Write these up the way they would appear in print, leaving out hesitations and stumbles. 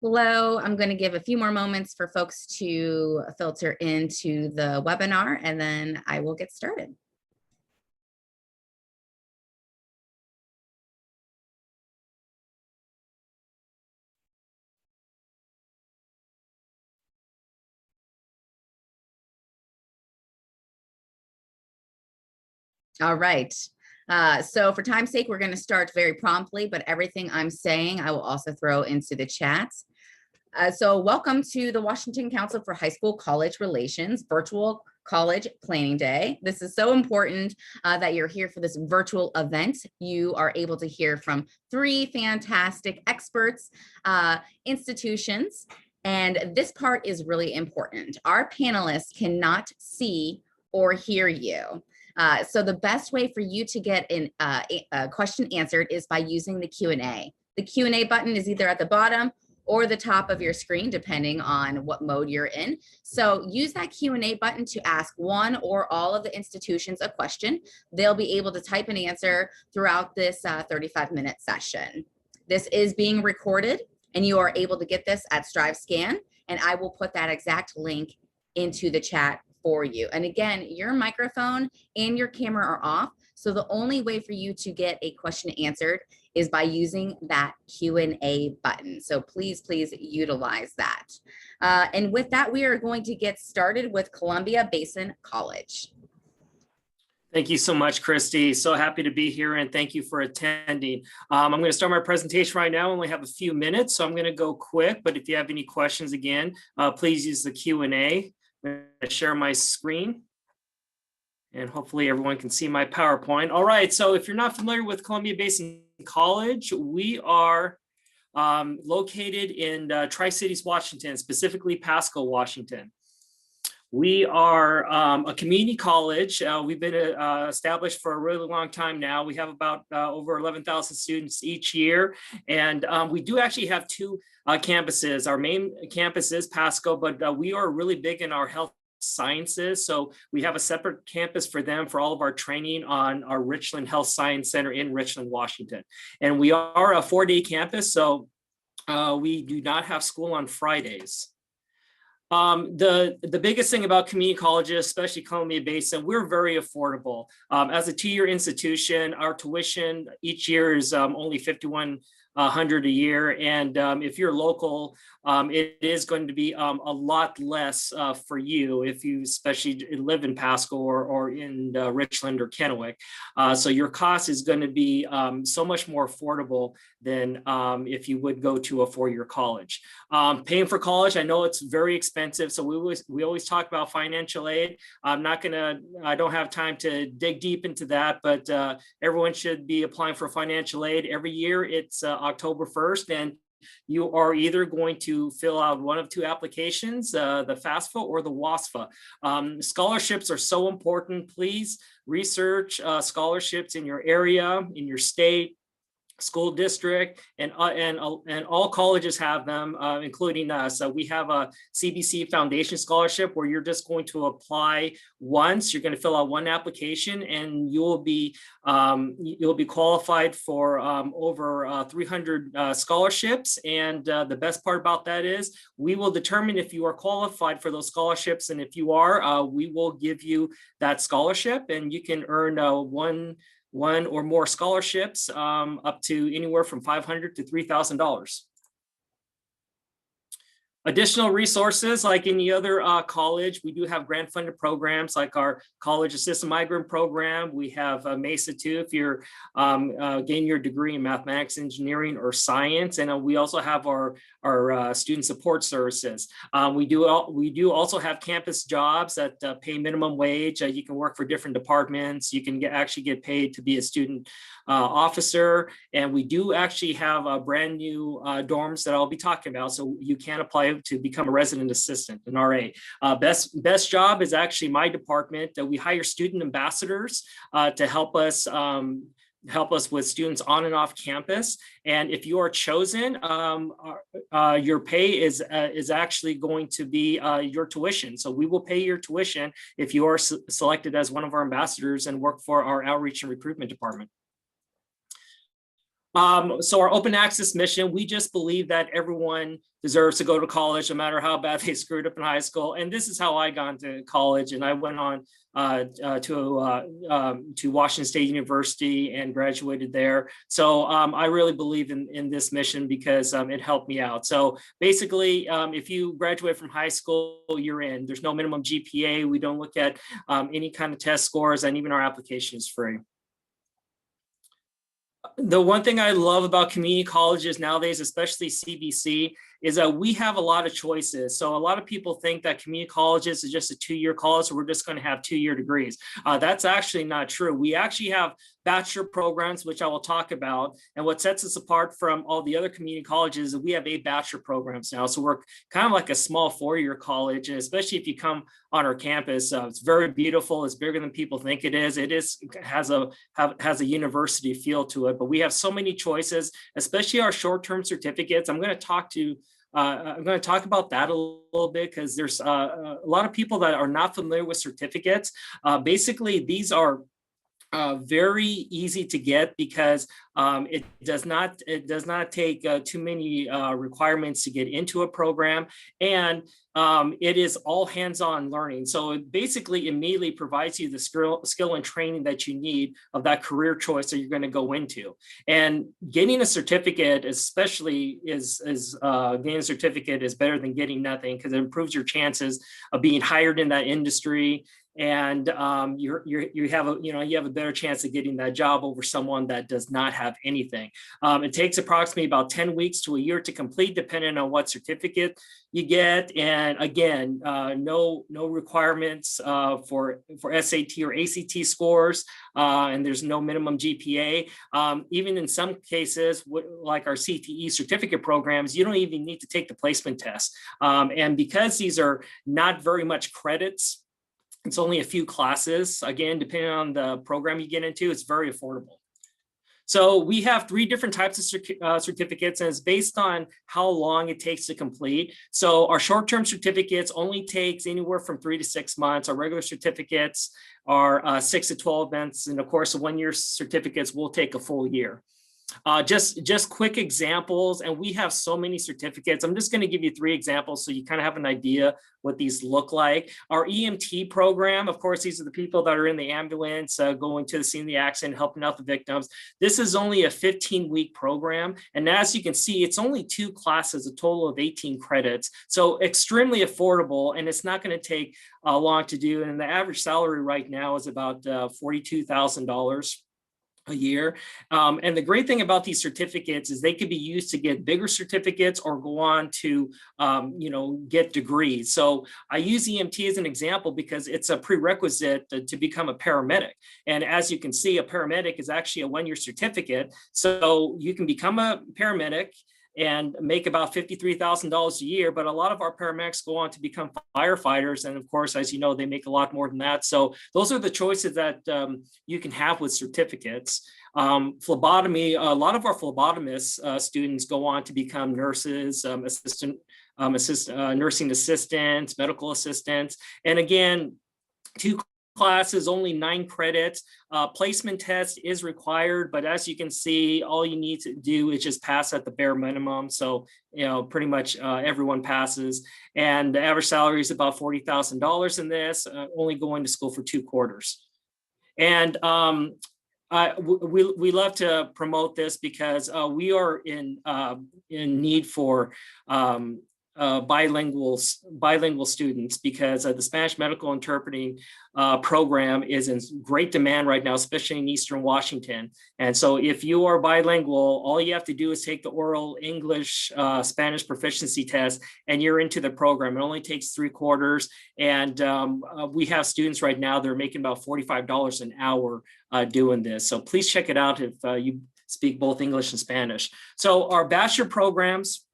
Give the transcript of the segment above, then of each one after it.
Hello, I'm going to give a few more moments for folks to filter into the webinar, and then I will get started. All right. So for time's sake, we're going to start very promptly, but everything I'm saying, I will also throw into the chat. So welcome to the Washington Council for High School College Relations Virtual College Planning Day. This is so important that you're here for this virtual event. You are able to hear from three fantastic experts, institutions, and this part is really important. Our panelists cannot see or hear you. So the best way for you to get a question answered is by using the Q&A. The Q&A button is either at the bottom or the top of your screen, depending on what mode you're in. So use that Q&A button to ask one or all of the institutions a question. They'll be able to type an answer throughout this 35-minute session. This is being recorded, and you are able to get this at StriveScan, and I will put that exact link into the chat for you. And again, your microphone and your camera are off, so the only way for you to get a question answered is by using that Q&A button. So please utilize that. And with that, we are going to get started with Columbia Basin College. Thank you so much, Christy. So happy to be here, and thank you for attending. I'm going to start my presentation right now. I only have a few minutes, so I'm going to go quick. But if you have any questions, again, please use the Q&A. I'm going to share my screen, and hopefully everyone can see my PowerPoint. All right, so if you're not familiar with Columbia Basin College, we are located in Tri-Cities, Washington, specifically Pasco, Washington. We are a community college. We've been established for a really long time now. We have about over 11,000 students each year. And we do actually have two campuses. Our main campus is Pasco, but we are really big in our health sciences. So we have a separate campus for them for all of our training on our Richland Health Science Center in Richland, Washington. And we are a 4-day campus, so we do not have school on Fridays. The biggest thing about community colleges, especially Columbia Basin, we're very affordable. As a 2-year institution, our tuition each year is only $5,100 a year. And if you're local, it is going to be a lot less for you if you especially live in Pasco or in Richland or Kennewick. So your cost is going to be so much more affordable than if you would go to a 4-year college. Paying for college, I know it's very expensive. So we always talk about financial aid. I don't have time to dig deep into that, but everyone should be applying for financial aid. Every year it's October 1st, and you are either going to fill out one of two applications, the FAFSA or the WASFA. Scholarships are so important. Please research scholarships in your area, in your state, school district, and all colleges have them, including us. We have a CBC Foundation Scholarship where you're just going to apply once. You're going to fill out one application, and you'll be qualified for over 300 scholarships. And the best part about that is we will determine if you are qualified for those scholarships, and if you are, we will give you that scholarship, and you can earn one or more scholarships up to anywhere from $500 to $3,000. Additional resources, like any other college, we do have grant funded programs like our College Assistant Migrant Program. We have MESA too, if you're getting your degree in mathematics, engineering, or science. And we also have our student support services. We do also have campus jobs that pay minimum wage. You can work for different departments. You can actually get paid to be a student officer. And we do actually have brand new dorms that I'll be talking about. So you can apply to become a resident assistant, an RA. Best job is actually my department. We hire student ambassadors to help us with students on and off campus. And if you are chosen, your pay is actually going to be your tuition. So we will pay your tuition if you are selected as one of our ambassadors and work for our outreach and recruitment department. So our open access mission, we just believe that everyone deserves to go to college, no matter how bad they screwed up in high school. And this is how I got into college. And I went on to Washington State University and graduated there. So I really believe in this mission because it helped me out. So basically, if you graduate from high school, you're in. There's no minimum GPA. We don't look at any kind of test scores, and even our application is free. The one thing I love about community colleges nowadays, especially CBC, is that we have a lot of choices. So a lot of people think that community colleges is just a 2-year college, so we're just going to have 2-year degrees. That's actually not true. We actually have bachelor programs, which I will talk about. And what sets us apart from all the other community colleges is we have 8 bachelor programs now. So we're kind of like a small 4-year college, and especially if you come on our campus, it's very beautiful. It's bigger than people think it is. It has a university feel to it, but we have so many choices, especially our short-term certificates. I'm going to talk about that a little bit because there's a lot of people that are not familiar with certificates. Basically, these are very easy to get because it does not take too many requirements to get into a program, and it is all hands-on learning. So it basically immediately provides you the skill and training that you need of that career choice that you're going to go into. And getting a certificate, especially getting a certificate, is better than getting nothing because it improves your chances of being hired in that industry. And you have a better chance of getting that job over someone that does not have anything. It takes approximately about 10 weeks to a year to complete, depending on what certificate you get. And again, no requirements for SAT or ACT scores, and there's no minimum GPA. Even in some cases, like our CTE certificate programs, you don't even need to take the placement test. And because these are not very much credits, it's only a few classes. Again, depending on the program you get into, it's very affordable. So we have 3 different types of certificates, and it's based on how long it takes to complete. So our short-term certificates only takes anywhere from 3 to 6 months. Our regular certificates are 6 to 12 months. And of course, the 1-year certificates will take a full year. Just quick examples, and we have so many certificates. I'm just going to give you 3 examples so you kind of have an idea what these look like. Our EMT program, of course, these are the people that are in the ambulance, going to the scene of the accident, helping out the victims. This is only a 15-week program, and as you can see, it's only 2 classes, a total of 18 credits. So extremely affordable, and it's not going to take long to do. And the average salary right now is about $42,000. A year. And the great thing about these certificates is they could be used to get bigger certificates or go on to, get degrees. So I use EMT as an example because it's a prerequisite to become a paramedic. And as you can see, a paramedic is actually a 1-year certificate. So you can become a paramedic and make about $53,000 a year. But a lot of our paramedics go on to become firefighters. And of course, as you know, they make a lot more than that. So those are the choices that you can have with certificates. Phlebotomy, a lot of our phlebotomist students go on to become nurses, nursing assistants, medical assistants. And again, 2 classes, only 9 credits. Placement test is required, but as you can see, all you need to do is just pass at the bare minimum. So, pretty much everyone passes. And the average salary is about $40,000 in this, only going to school for 2 quarters. And we love to promote this because we are in need for bilingual students because the Spanish medical interpreting program is in great demand right now, especially in Eastern Washington. And so if you are bilingual, all you have to do is take the oral English Spanish proficiency test and you're into the program. It only takes 3 quarters. And we have students right now that are making about $45 an hour doing this. So please check it out if you speak both English and Spanish. So our bachelor programs,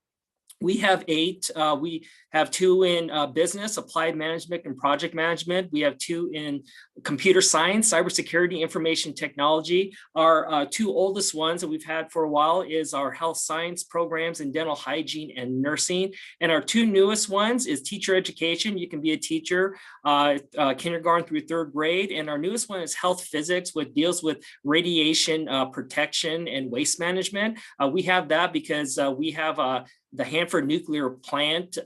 We have 8. We have 2 in business, applied management, and project management. We have 2 in computer science, cybersecurity, information technology. Our 2 oldest ones that we've had for a while is our health science programs in dental hygiene and nursing. And our 2 newest ones is teacher education. You can be a teacher, kindergarten through 3rd grade. And our newest one is health physics, which deals with radiation protection and waste management. We have that because we have the Hanford nuclear plant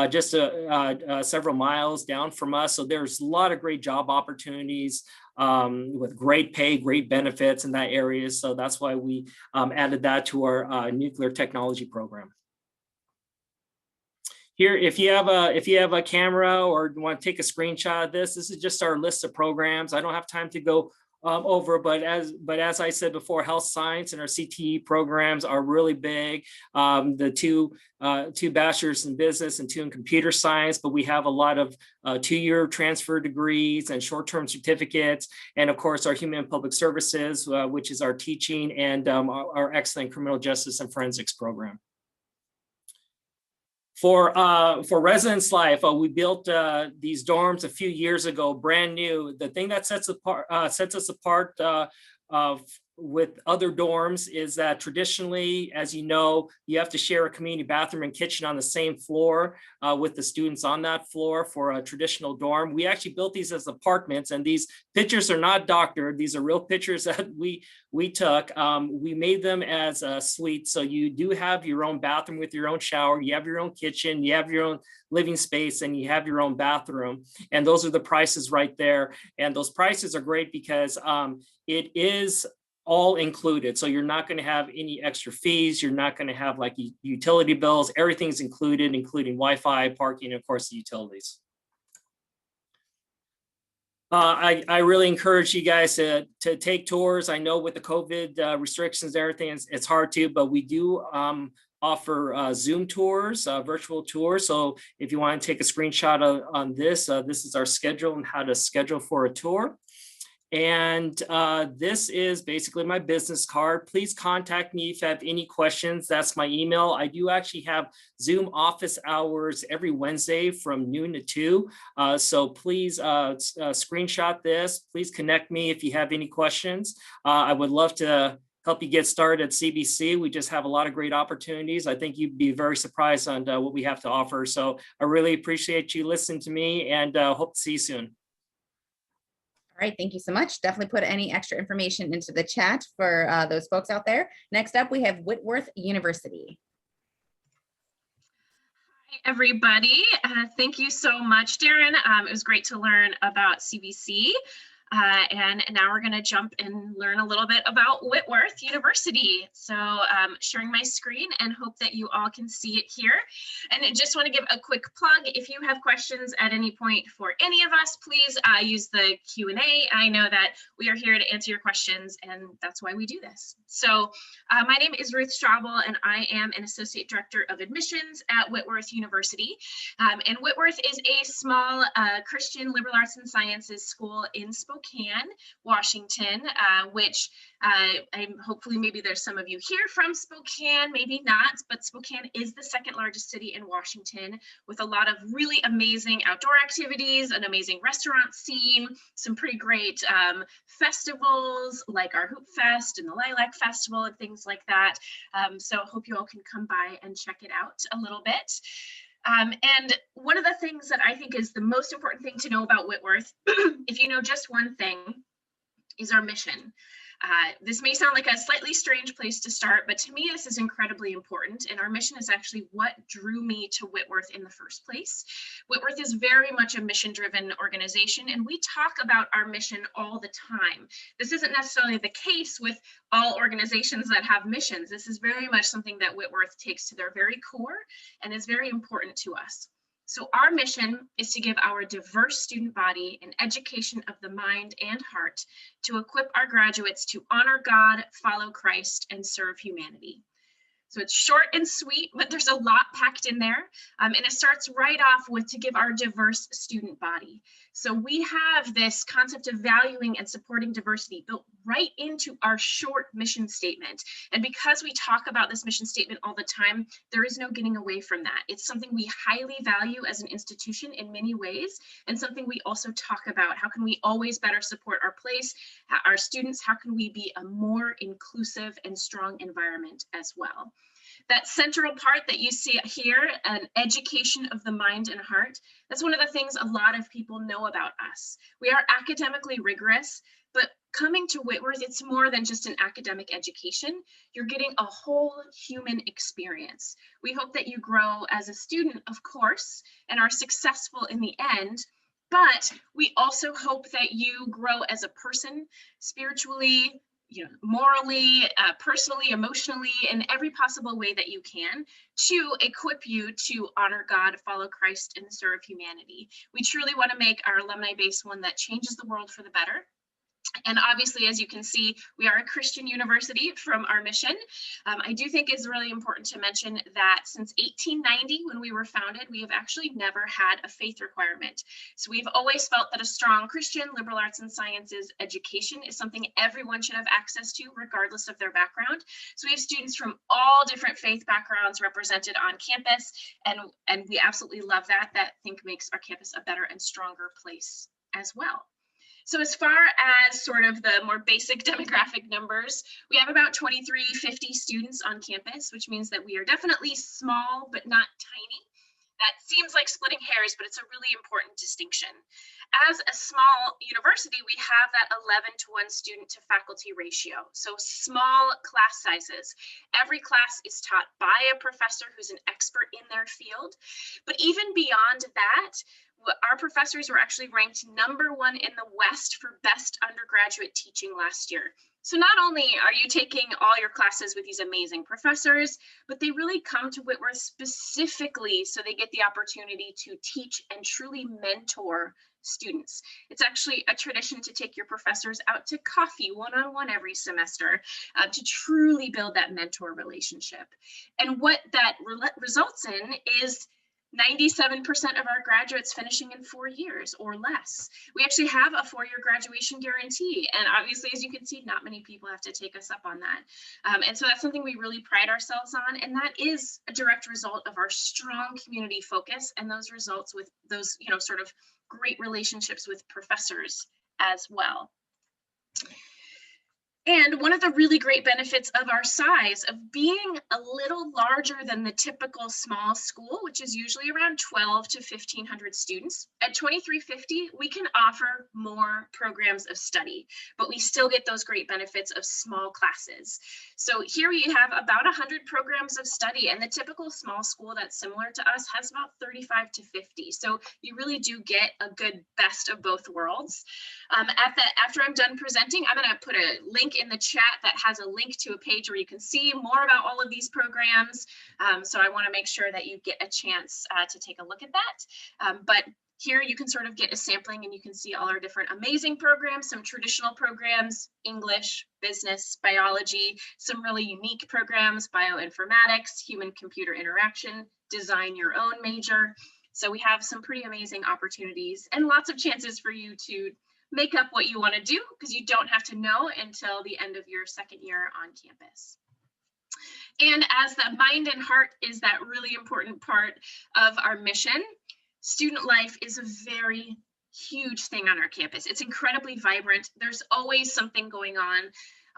just several miles down from us. So there's a lot of great job opportunities with great pay, great benefits in that area. So that's why we added that to our nuclear technology program. Here, if you have a camera or want to take a screenshot of this, this is just our list of programs. I don't have time to go over, but as I said before, health science and our CTE programs are really big. The two bachelors in business and 2 in computer science, but we have a lot of 2-year transfer degrees and short-term certificates, and of course our human and public services, which is our teaching, and our excellent criminal justice and forensics program. For residence life, we built these dorms a few years ago, brand new. The thing that sets us apart with other dorms is that traditionally, as you know, you have to share a community bathroom and kitchen on the same floor with the students on that floor for a traditional dorm. We actually built these as apartments, and these pictures are not doctored. These are real pictures that we took. We made them as a suite, so you do have your own bathroom with your own shower, you have your own kitchen, you have your own living space, and you have your own bathroom. And those are the prices right there. And those prices are great because it is all included. So you're not going to have any extra fees. You're not going to have like utility bills. Everything's included, including Wi-Fi, parking, and of course, the utilities. I really encourage you guys to take tours. I know with the COVID restrictions and everything, it's hard to, but we do offer Zoom tours, virtual tours. So if you want to take a screenshot on this, this is our schedule and how to schedule for a tour. And this is basically my business card. Please contact me if you have any questions. That's my email. I do actually have Zoom office hours every Wednesday from noon to 2. So please screenshot this. Please connect me if you have any questions. I would love to help you get started at CBC. We just have a lot of great opportunities. I think you'd be very surprised on what we have to offer. So I really appreciate you listening to me, and hope to see you soon. All right, thank you so much. Definitely put any extra information into the chat for those folks out there. Next up, we have Whitworth University. Hi, everybody. Thank you so much, Darren. It was great to learn about CBC. And now we're going to jump and learn a little bit about Whitworth University. So sharing my screen and hope that you all can see it here. And I just want to give a quick plug. If you have questions at any point for any of us, please use the Q&A. I know that we are here to answer your questions, and that's why we do this. So my name is Ruth Straubel, and I am an Associate Director of Admissions at Whitworth University. And Whitworth is a small Christian liberal arts and sciences school in Spokane, Washington, which hopefully maybe there's some of you here from Spokane, maybe not, but Spokane is the 2nd largest city in Washington with a lot of really amazing outdoor activities, an amazing restaurant scene, some pretty great festivals like our Hoop Fest and the Lilac Festival and things like that. So hope you all can come by and check it out a little bit. And one of the things that I think is the most important thing to know about Whitworth, if you know just one thing, is our mission. This may sound like a slightly strange place to start, but to me, this is incredibly important. And our mission is actually what drew me to Whitworth in the first place. Whitworth is very much a mission-driven organization, and we talk about our mission all the time. This isn't necessarily the case with all organizations that have missions. This is very much something that Whitworth takes to their very core and is very important to us. So our mission is to give our diverse student body an education of the mind and heart to equip our graduates to honor God, follow Christ, and serve humanity. So it's short and sweet, but there's a lot packed in there. And it starts right off with to give our diverse student body. So we have this concept of valuing and supporting diversity built right into our short mission statement. And because we talk about this mission statement all the time, there is no getting away from that. It's something we highly value as an institution in many ways, and something we also talk about. How can we always better support our place, our students? How can we be a more inclusive and strong environment as well? That central part that you see here, an education of the mind and heart, that's one of the things a lot of people know about us. We are academically rigorous, but coming to Whitworth, it's more than just an academic education. You're getting a whole human experience. We hope that you grow as a student, of course, and are successful in the end, but we also hope that you grow as a person, spiritually, morally, personally, emotionally, in every possible way that you can, to equip you to honor God, follow Christ, and serve humanity. We truly want to make our alumni base one that changes the world for the better. And obviously, as you can see, we are a Christian university from our mission. I do think it's really important to mention that since 1890, when we were founded, we have actually never had a faith requirement. So we've always felt that a strong Christian liberal arts and sciences education is something everyone should have access to, regardless of their background. So we have students from all different faith backgrounds represented on campus, and we absolutely love that. That I think makes our campus a better and stronger place as well. So as far as sort of the more basic demographic numbers, we have about 2350 students on campus, which means that we are definitely small, but not tiny. That seems like splitting hairs, but it's a really important distinction. As a small university, we have that 11-to-1 student to faculty ratio. So small class sizes. Every class is taught by a professor who's an expert in their field. But even beyond that, our professors were actually ranked #1 in the West for best undergraduate teaching last year. So not only are you taking all your classes with these amazing professors, but they really come to Whitworth specifically so they get the opportunity to teach and truly mentor students. It's actually a tradition to take your professors out to coffee one-on-one every semester to truly build that mentor relationship. And what that results in is 97% of our graduates finishing in 4 years or less. We actually have a 4-year graduation guarantee. And obviously, as you can see, not many people have to take us up on that. And so that's something we really pride ourselves on. And that is a direct result of our strong community focus and those results with those, sort of great relationships with professors as well. And one of the really great benefits of our size, of being a little larger than the typical small school, which is usually around 12 to 1,500 students, at 2350, we can offer more programs of study, but we still get those great benefits of small classes. So here we have about 100 programs of study, and the typical small school that's similar to us has about 35 to 50. So you really do get a good best of both worlds. After I'm done presenting, I'm going to put a link in the chat that has a link to a page where you can see more about all of these programs. So I want to make sure that you get a chance to take a look at that. But here you can sort of get a sampling and you can see all our different amazing programs, some traditional programs, English, business, biology, some really unique programs, bioinformatics, human-computer interaction, design your own major. So we have some pretty amazing opportunities and lots of chances for you to make up what you want to do, because you don't have to know until the end of your second year on campus. And as the mind and heart is that really important part of our mission, student life is a very huge thing on our campus. It's incredibly vibrant. There's always something going on.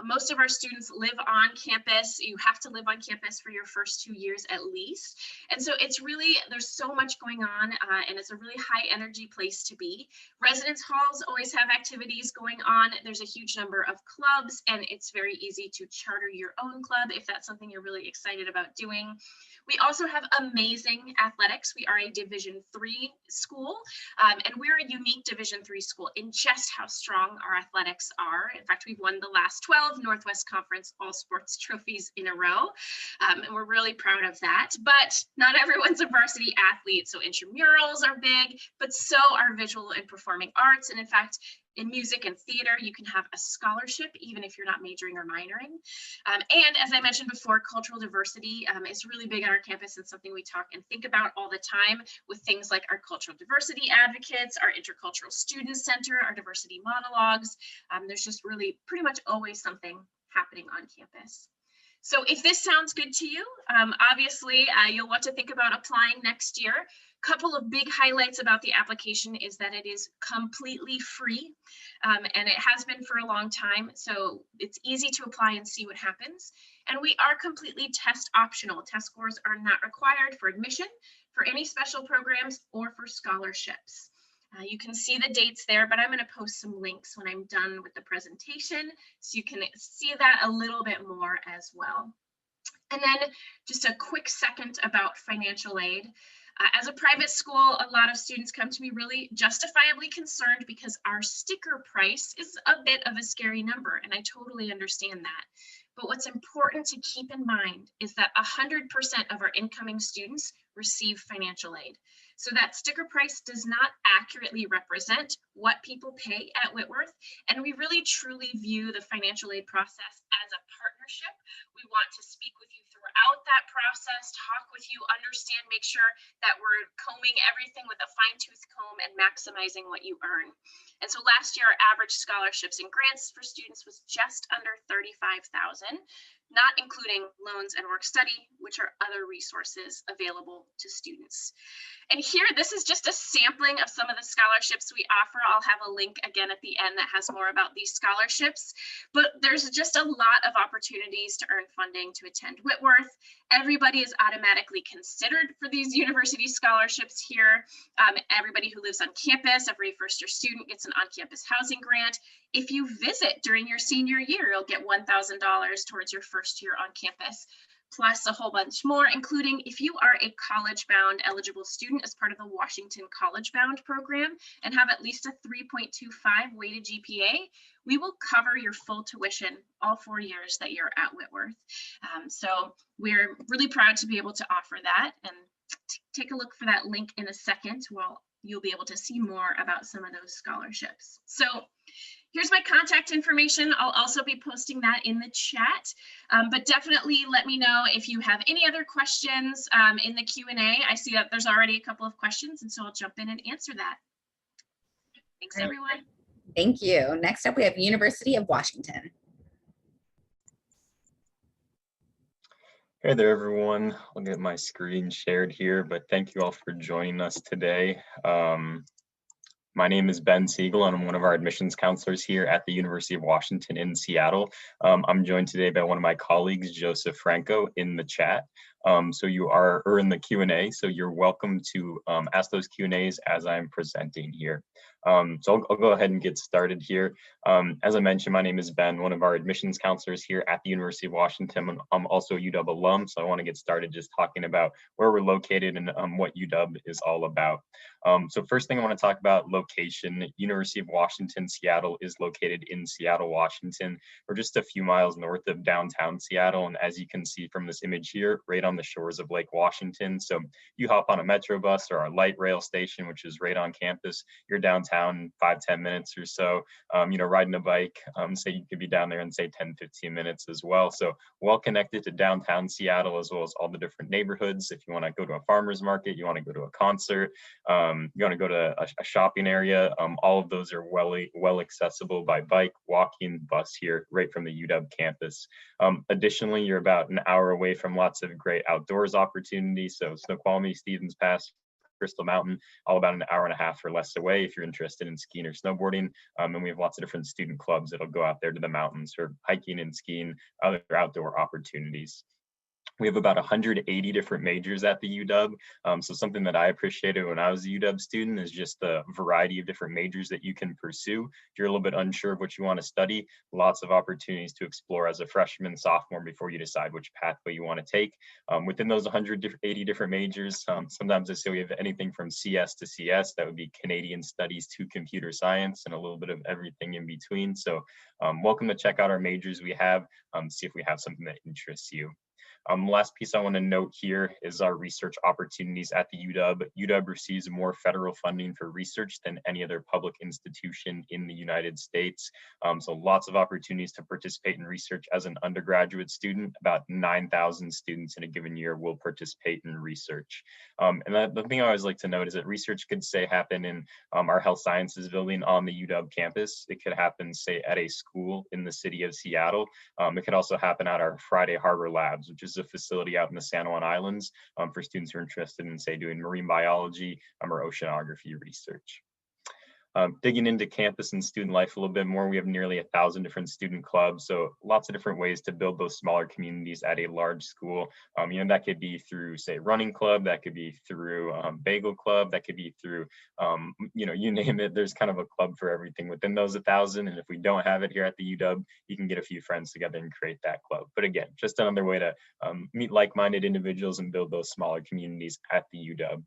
Most of our students live on campus. You have to live on campus for your first 2 years at least. And so it's really, there's so much going on and it's a really high energy place to be. Residence halls always have activities going on. There's a huge number of clubs and it's very easy to charter your own club if that's something you're really excited about doing. We also have amazing athletics. We are a Division III school, and we're a unique Division III school in just how strong our athletics are. In fact, we've won the last 12 Northwest Conference all sports trophies in a row, and we're really proud of that. But not everyone's a varsity athlete, so intramurals are big, but so are visual and performing arts. And in fact, in music and theater, you can have a scholarship, even if you're not majoring or minoring. And as I mentioned before, cultural diversity is really big on our campus and something we talk and think about all the time with things like our cultural diversity advocates, our intercultural student center, our diversity monologues. There's just really pretty much always something happening on campus. So if this sounds good to you, obviously you'll want to think about applying next year. Couple of big highlights about the application is that it is completely free, and it has been for a long time, so it's easy to apply and see what happens. And we are completely test optional. Test scores are not required for admission, for any special programs, or for scholarships. You can see the dates there, but I'm going to post some links when I'm done with the presentation, so you can see that a little bit more as well. And then just a quick second about financial aid. As a private school, a lot of students come to me really justifiably concerned because our sticker price is a bit of a scary number, and I totally understand that. But what's important to keep in mind is that 100% of our incoming students receive financial aid. So that sticker price does not accurately represent what people pay at Whitworth, and we really truly view the financial aid process as a partnership. We want to speak with you throughout that process, talk with you, understand, make sure that we're combing everything with a fine-tooth comb and maximizing what you earn. And so last year, our average scholarships and grants for students was just under $35,000, not including loans and work study, which are other resources available to students. And here, this is just a sampling of some of the scholarships we offer. I'll have a link again at the end that has more about these scholarships, but there's just a lot of opportunities to earn funding to attend Whitworth. Everybody is automatically considered for these university scholarships here. Everybody who lives on campus, every first-year student gets an on-campus housing grant. If you visit during your senior year, you'll get $1,000 towards your first year on campus, plus a whole bunch more, including if you are a college-bound eligible student as part of the Washington College-Bound program and have at least a 3.25 weighted GPA, we will cover your full tuition all 4 years that you're at Whitworth. So we're really proud to be able to offer that, and take a look for that link in a second. Well, you'll be able to see more about some of those scholarships. So here's my contact information. I'll also be posting that in the chat, but definitely let me know if you have any other questions in the Q&A. I see that there's already a couple of questions, and so I'll jump in and answer that. Thanks, everyone. Thank you. Next up, we have University of Washington. Hey there, everyone. I'll get my screen shared here, but thank you all for joining us today. My name is Ben Siegel, and I'm one of our admissions counselors here at the University of Washington in Seattle. I'm joined today by one of my colleagues, Joseph Franco, in the chat. So you are, or in the Q&A, so you're welcome to ask those Q&As as I'm presenting here. So I'll go ahead and get started here. As I mentioned, my name is Ben, one of our admissions counselors here at the University of Washington. I'm also a UW alum, so I want to get started just talking about where we're located and what UW is all about. So first thing I want to talk about, location. University of Washington, Seattle is located in Seattle, Washington. We're just a few miles north of downtown Seattle, and as you can see from this image here, right on the shores of Lake Washington. So you hop on a metro bus or our light rail station, which is right on campus, you're downtown in 5-10 minutes or so. Riding a bike, say you could be down there in say 10-15 minutes as well. So well connected to downtown Seattle, as well as all the different neighborhoods. If you want to go to a farmer's market, you want to go to a concert, you want to go to a shopping area, all of those are well accessible by bike, walking, bus here right from the UW campus. Additionally, you're about an hour away from lots of great outdoors opportunities. So Snoqualmie, Stevens Pass, Crystal Mountain, all about an hour and a half or less away if you're interested in skiing or snowboarding. And we have lots of different student clubs that'll go out there to the mountains for hiking and skiing, other outdoor opportunities. We have about 180 different majors at the UW. So something that I appreciated when I was a UW student is just the variety of different majors that you can pursue. If you're a little bit unsure of what you want to study, lots of opportunities to explore as a freshman, sophomore before you decide which pathway you want to take. Within those 180 different majors, sometimes I say we have anything from CS to CS, that would be Canadian Studies to Computer Science, and a little bit of everything in between. So welcome to check out our majors we have, see if we have something that interests you. Last piece I want to note here is our research opportunities at the UW. UW receives more federal funding for research than any other public institution in the United States. So lots of opportunities to participate in research as an undergraduate student. About 9,000 students in a given year will participate in research. And the thing I always like to note is that research could say happen in our health sciences building on the UW campus. It could happen, say, at a school in the city of Seattle. It could also happen at our Friday Harbor Labs, which is a facility out in the San Juan Islands for students who are interested in, say, doing marine biology or oceanography research. Digging into campus and student life a little bit more, we have nearly 1,000 different student clubs, so lots of different ways to build those smaller communities at a large school. That could be through, say, running club, that could be through bagel club, that could be through, you name it. There's kind of a club for everything within those 1,000, and if we don't have it here at the UW, you can get a few friends together and create that club. But again, just another way to meet like-minded individuals and build those smaller communities at the UW.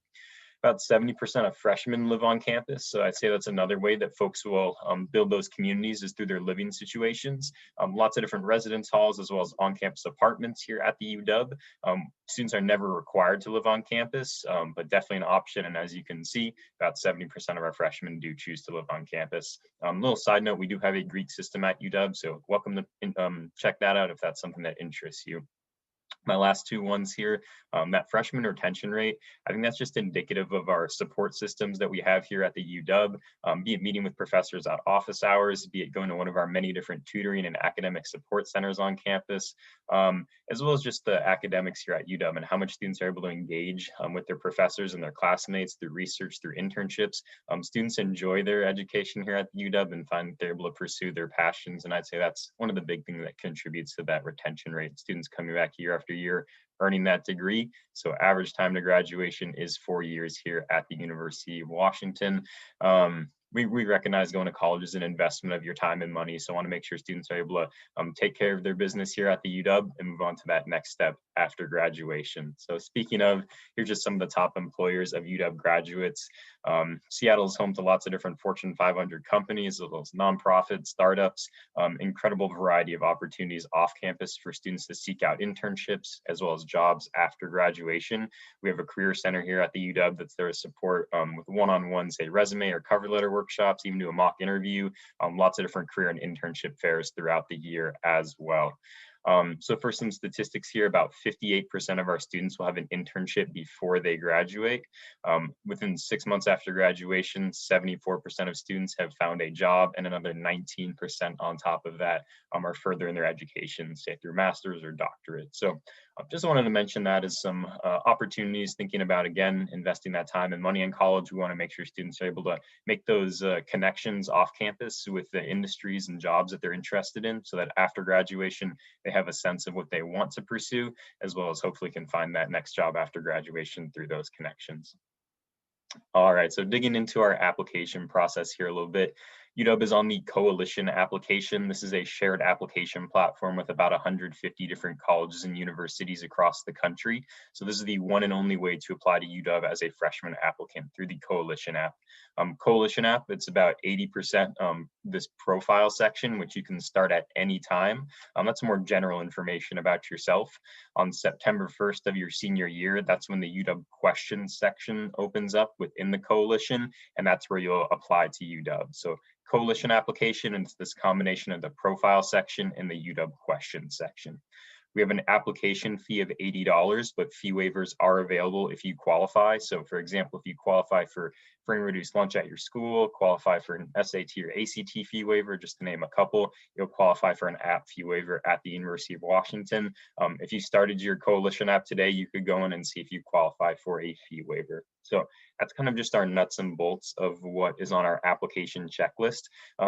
About 70% of freshmen live on campus. So I'd say that's another way that folks will build those communities is through their living situations. Lots of different residence halls as well as on-campus apartments here at the UW. Students are never required to live on campus, but definitely an option. And as you can see, about 70% of our freshmen do choose to live on campus. Little side note, we do have a Greek system at UW, so welcome to check that out if that's something that interests you. My last two ones here, that freshman retention rate, I think that's just indicative of our support systems that we have here at the UW, be it meeting with professors at office hours, be it going to one of our many different tutoring and academic support centers on campus, as well as just the academics here at UW and how much students are able to engage with their professors and their classmates through research, through internships. Students enjoy their education here at the UW and find that they're able to pursue their passions. And I'd say that's one of the big things that contributes to that retention rate. Students coming back year after year, earning that degree. So average time to graduation is 4 years here at the University of Washington. We recognize going to college is an investment of your time and money. So I want to make sure students are able to take care of their business here at the UW and move on to that next step after graduation. So speaking of, here's just some of the top employers of UW graduates. Seattle is home to lots of different Fortune 500 companies, as well as nonprofits, startups, incredible variety of opportunities off campus for students to seek out internships, as well as jobs after graduation. We have a career center here at the UW that's there to support with one-on-one, say, resume or cover letter workshops, even do a mock interview, lots of different career and internship fairs throughout the year as well. So for some statistics here, about 58% of our students will have an internship before they graduate. Within 6 months after graduation, 74% of students have found a job, and another 19% on top of that are further in their education, say through master's or doctorate. So just wanted to mention that as some opportunities, thinking about, again, investing that time and money in college. We want to make sure students are able to make those connections off campus with the industries and jobs that they're interested in, so that after graduation, they have a sense of what they want to pursue, as well as hopefully can find that next job after graduation through those connections. All right, so digging into our application process here a little bit. UW is on the Coalition application. This is a shared application platform with about 150 different colleges and universities across the country. So this is the one and only way to apply to UW as a freshman applicant, through the Coalition app. Coalition app, it's about 80% this profile section, which you can start at any time. That's more general information about yourself. On September 1st of your senior year, that's when the UW questions section opens up within the Coalition, and that's where you'll apply to UW. So Coalition application, and it's this combination of the profile section and the UW question section. We have an application fee of $80, but fee waivers are available if you qualify. So for example, if you qualify for free and reduced lunch at your school, qualify for an SAT or ACT fee waiver, just to name a couple, you'll qualify for an app fee waiver at the University of Washington. If you started your Coalition app today, you could go in and see if you qualify for a fee waiver. So that's kind of just our nuts and bolts of what is on our application checklist.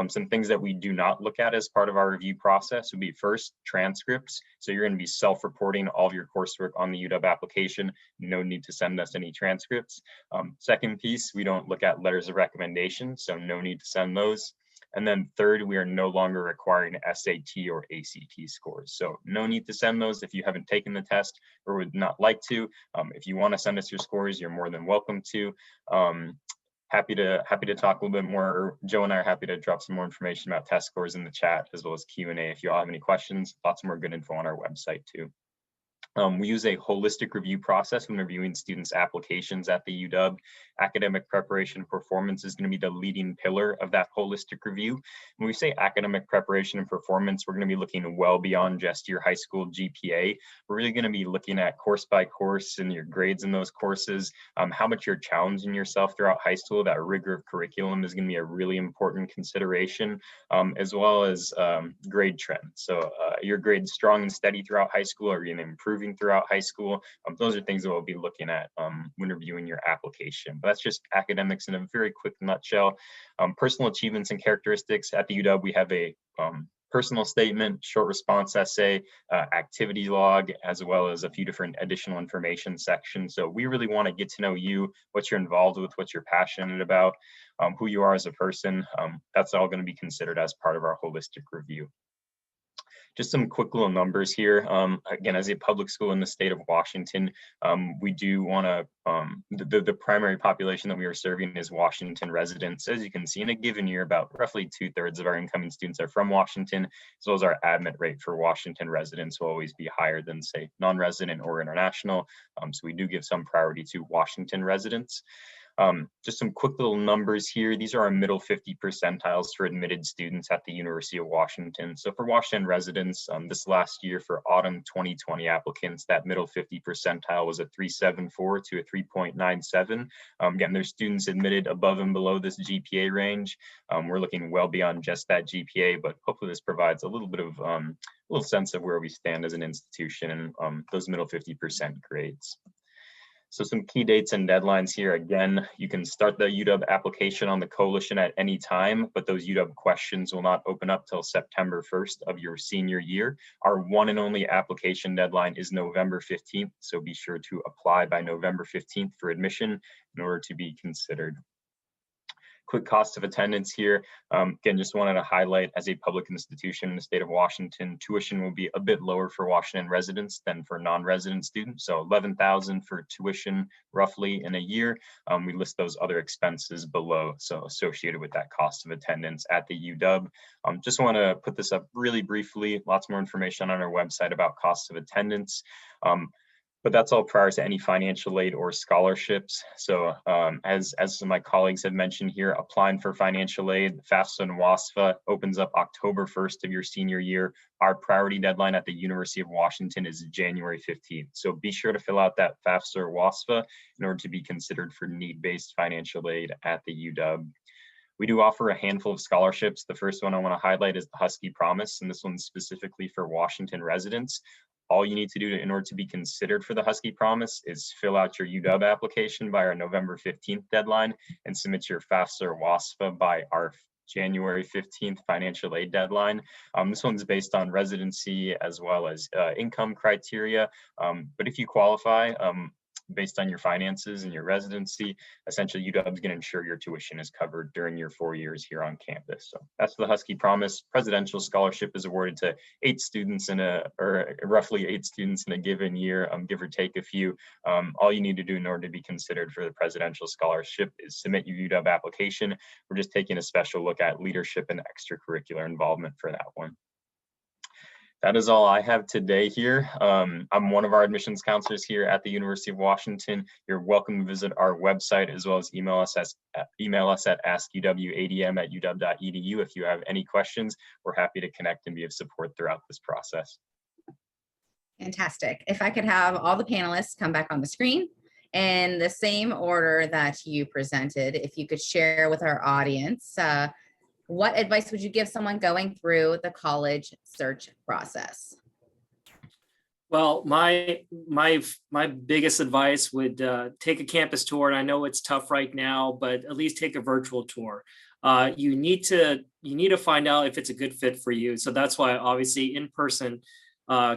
Some things that we do not look at as part of our review process would be, first, transcripts. So you're going to be self-reporting all of your coursework on the UW application. No need to send us any transcripts. Second piece, we don't look at letters of recommendation, so no need to send those. And then third, we are no longer requiring SAT or ACT scores. So no need to send those if you haven't taken the test or would not like to. If you want to send us your scores, you're more than welcome to. Happy to talk a little bit more, or Joe and I are happy to drop some more information about test scores in the chat, as well as Q&A if you all have any questions. Lots more good info on our website too. We use a holistic review process when reviewing students' applications at the UW. Academic preparation and performance is going to be the leading pillar of that holistic review. When we say academic preparation and performance, we're going to be looking well beyond just your high school GPA. We're really going to be looking at course by course and your grades in those courses, how much you're challenging yourself throughout high school. That rigor of curriculum is going to be a really important consideration, as well as grade trend. So your grades strong and steady throughout high school, or even improving throughout high school. Those are things that we'll be looking at when reviewing your application. But that's just academics in a very quick nutshell. Personal achievements and characteristics at the UW, we have a personal statement, short response essay, activity log, as well as a few different additional information sections. So we really want to get to know you, what you're involved with, what you're passionate about, who you are as a person. That's all going to be considered as part of our holistic review. Just some quick little numbers here. Again, as a public school in the state of Washington, we do want to, the primary population that we are serving is Washington residents. As you can see, in a given year, about roughly 2/3 of our incoming students are from Washington, as well as our admit rate for Washington residents will always be higher than, say, non-resident or international. So we do give some priority to Washington residents. Just some quick little numbers here. These are our middle 50 percentiles for admitted students at the University of Washington. So for Washington residents, this last year for autumn 2020 applicants, that middle 50 percentile was a 3.74 to a 3.97. Again, there's students admitted above and below this GPA range. We're looking well beyond just that GPA, but hopefully this provides a little bit of little sense of where we stand as an institution and those middle 50% grades. So some key dates and deadlines here. Again, you can start the UW application on the coalition at any time, but those UW questions will not open up till September 1st of your senior year. Our one and only application deadline is November 15th, so be sure to apply by November 15th for admission in order to be considered. Quick cost of attendance here. Again, just wanted to highlight, as a public institution in the state of Washington, tuition will be a bit lower for Washington residents than for non-resident students. So $11,000 for tuition roughly in a year. We list those other expenses below, so associated with that cost of attendance at the UW. Just want to put this up really briefly. Lots more information on our website about costs of attendance. But that's all prior to any financial aid or scholarships. So as some of my colleagues have mentioned here, applying for financial aid, FAFSA and WASFA opens up October 1st of your senior year. Our priority deadline at the University of Washington is January 15th. So be sure to fill out that FAFSA or WASFA in order to be considered for need-based financial aid at the UW. We do offer a handful of scholarships. The first one I want to highlight is the Husky Promise, and this one's specifically for Washington residents. All you need to do in order to be considered for the Husky Promise is fill out your UW application by our November 15th deadline and submit your FAFSA or WASFA by our January 15th financial aid deadline. This one's based on residency as well as income criteria. But if you qualify, based on your finances and your residency, essentially UW is going to ensure your tuition is covered during your 4 years here on campus. So that's the Husky Promise. Presidential scholarship is awarded to roughly eight students in a given year, give or take a few. All you need to do in order to be considered for the presidential scholarship is submit your UW application. We're just taking a special look at leadership and extracurricular involvement for that one. That is all I have today here. I'm one of our admissions counselors here at the University of Washington. You're welcome to visit our website as well as email us at askuwadm@uw.edu if you have any questions. We're happy to connect and be of support throughout this process. Fantastic. If I could have all the panelists come back on the screen in the same order that you presented, if you could share with our audience, what advice would you give someone going through the college search process? Well, my biggest advice would take a campus tour. And I know it's tough right now, but at least take a virtual tour. You need to find out if it's a good fit for you. So that's why obviously in-person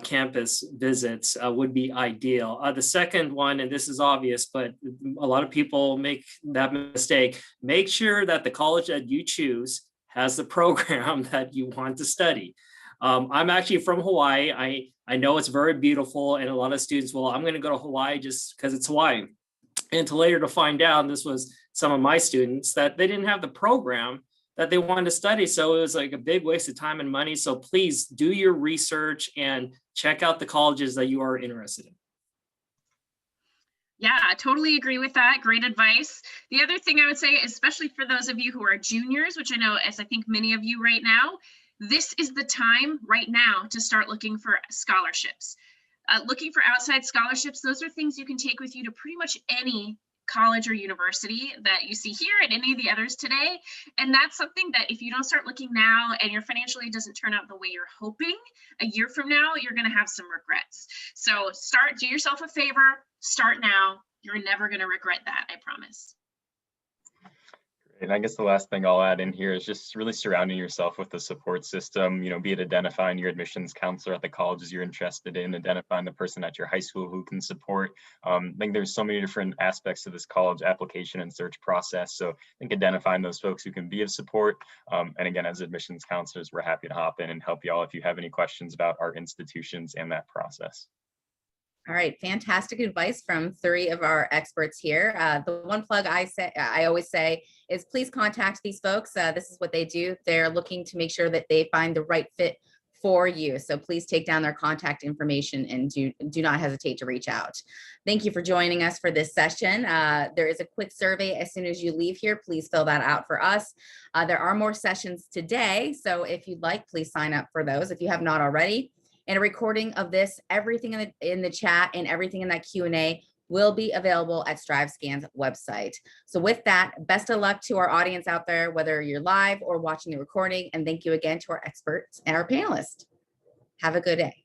campus visits would be ideal. The second one, and this is obvious, but a lot of people make that mistake, make sure that the college that you choose has the program that you want to study. I'm actually from Hawaii. I know it's very beautiful, and a lot of students, well, I'm going to go to Hawaii just because it's Hawaii. And to later to find out, this was some of my students, that they didn't have the program that they wanted to study. So it was like a big waste of time and money. So please do your research and check out the colleges that you are interested in. Yeah, I totally agree with that. Great advice. The other thing I would say, especially for those of you who are juniors, which I know, as I think many of you right now, this is the time right now to start looking for scholarships. Looking for outside scholarships, those are things you can take with you to pretty much any college or university that you see here and any of the others today. And that's something that if you don't start looking now and your financially doesn't turn out the way you're hoping, a year from now, you're going to have some regrets. So do yourself a favor, start now. You're never going to regret that, I promise. And I guess the last thing I'll add in here is just really surrounding yourself with the support system, be it identifying your admissions counselor at the colleges you're interested in, identifying the person at your high school who can support. I think there's so many different aspects to this college application and search process. So I think identifying those folks who can be of support. And again, as admissions counselors, we're happy to hop in and help you all if you have any questions about our institutions and that process. All right, fantastic advice from 3 of our experts here. The one plug I always say is please contact these folks. This is what they do. They're looking to make sure that they find the right fit for you. So please take down their contact information and do not hesitate to reach out. Thank you for joining us for this session. There is a quick survey as soon as you leave here. Please fill that out for us. There are more sessions today. So if you'd like, please sign up for those if you have not already. And a recording of this, everything in the chat and everything in that Q&A will be available at StriveScan's website. So with that, best of luck to our audience out there, whether you're live or watching the recording. And thank you again to our experts and our panelists. Have a good day.